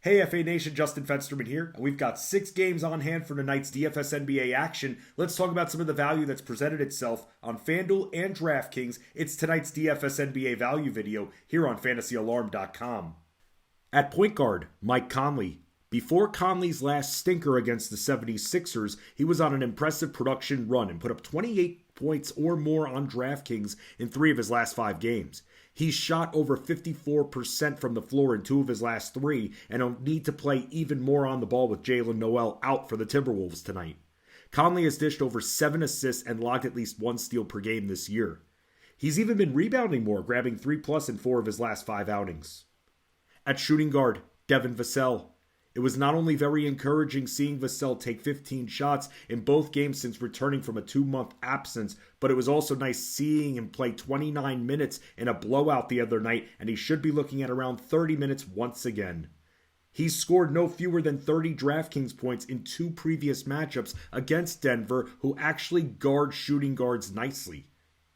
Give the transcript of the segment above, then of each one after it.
Hey FA Nation, Justin Fensterman here, and we've got 6 games on hand for tonight's DFS NBA action. Let's talk about some of the value that's presented itself on FanDuel and DraftKings. It's tonight's DFS NBA value video here on FantasyAlarm.com. At point guard, Mike Conley. Before Conley's last stinker against the 76ers, he was on an impressive production run and put up 28 points or more on DraftKings in 3 of his last 5 games. He's shot over 54% from the floor in 2 of his last 3 and will need to play even more on the ball with Jalen Noel out for the Timberwolves tonight. Conley has dished over 7 assists and logged at least 1 steal per game this year. He's even been rebounding more, grabbing 3+ in 4 of his last 5 outings. At shooting guard, Devin Vassell. It was not only very encouraging seeing Vassell take 15 shots in both games since returning from a 2-month absence, but it was also nice seeing him play 29 minutes in a blowout the other night, and he should be looking at around 30 minutes once again. He's scored no fewer than 30 DraftKings points in 2 previous matchups against Denver, who actually guard shooting guards nicely.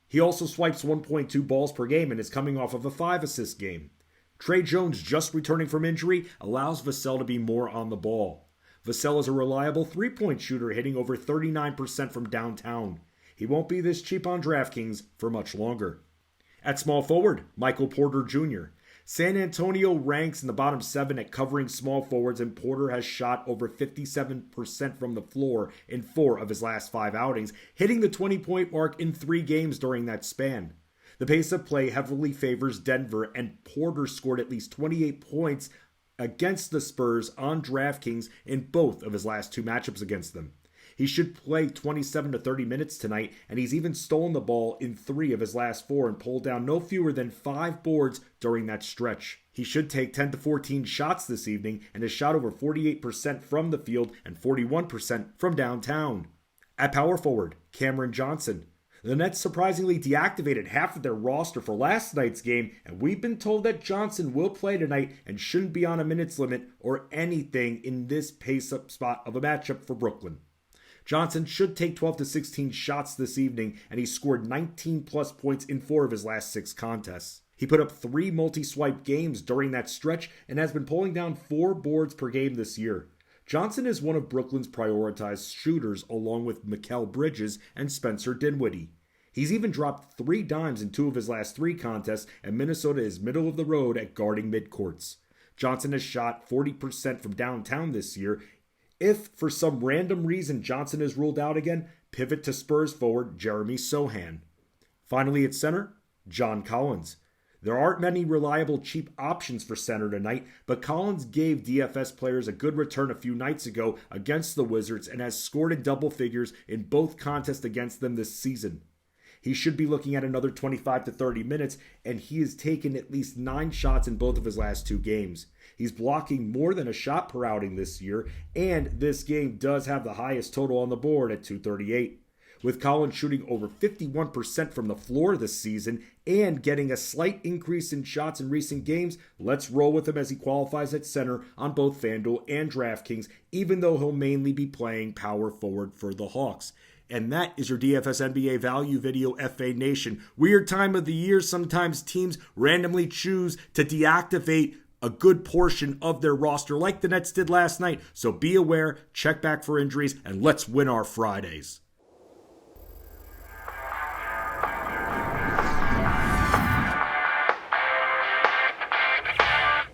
He also swipes 1.2 balls per game and is coming off of a 5-assist game. Trey Jones, just returning from injury, allows Vassell to be more on the ball. Vassell is a reliable 3-point shooter, hitting over 39% from downtown. He won't be this cheap on DraftKings for much longer. At small forward, Michael Porter Jr. San Antonio ranks in the bottom 7 at covering small forwards, and Porter has shot over 57% from the floor in 4 of his last 5 outings, hitting the 20-point mark in 3 games during that span. The pace of play heavily favors Denver, and Porter scored at least 28 points against the Spurs on DraftKings in both of his last 2 matchups against them. He should play 27 to 30 minutes tonight, and he's even stolen the ball in 3 of his last 4 and pulled down no fewer than 5 boards during that stretch. He should take 10 to 14 shots this evening and has shot over 48% from the field and 41% from downtown. At power forward, Cameron Johnson. The Nets surprisingly deactivated half of their roster for last night's game, and we've been told that Johnson will play tonight and shouldn't be on a minutes limit or anything in this pace-up spot of a matchup for Brooklyn. Johnson should take 12 to 16 shots this evening, and he scored 19+ points in 4 of his last 6 contests. He put up 3 multi-swipe games during that stretch and has been pulling down 4 boards per game this year. Johnson is one of Brooklyn's prioritized shooters, along with Mikal Bridges and Spencer Dinwiddie. He's even dropped 3 dimes in 2 of his last 3 contests, and Minnesota is middle of the road at guarding midcourts. Johnson has shot 40% from downtown this year. If, for some random reason, Johnson is ruled out again, pivot to Spurs forward Jeremy Sohan. Finally at center, John Collins. There aren't many reliable cheap options for center tonight, but Collins gave DFS players a good return a few nights ago against the Wizards and has scored in double figures in both contests against them this season. He should be looking at another 25 to 30 minutes, and he has taken at least 9 shots in both of his last 2 games. He's blocking more than a shot per outing this year, and this game does have the highest total on the board at 238. With Collins shooting over 51% from the floor this season and getting a slight increase in shots in recent games, let's roll with him as he qualifies at center on both FanDuel and DraftKings, even though he'll mainly be playing power forward for the Hawks. And that is your DFS NBA value video, FA Nation. Weird time of the year. Sometimes teams randomly choose to deactivate a good portion of their roster like the Nets did last night. So be aware, check back for injuries, and let's win our Fridays.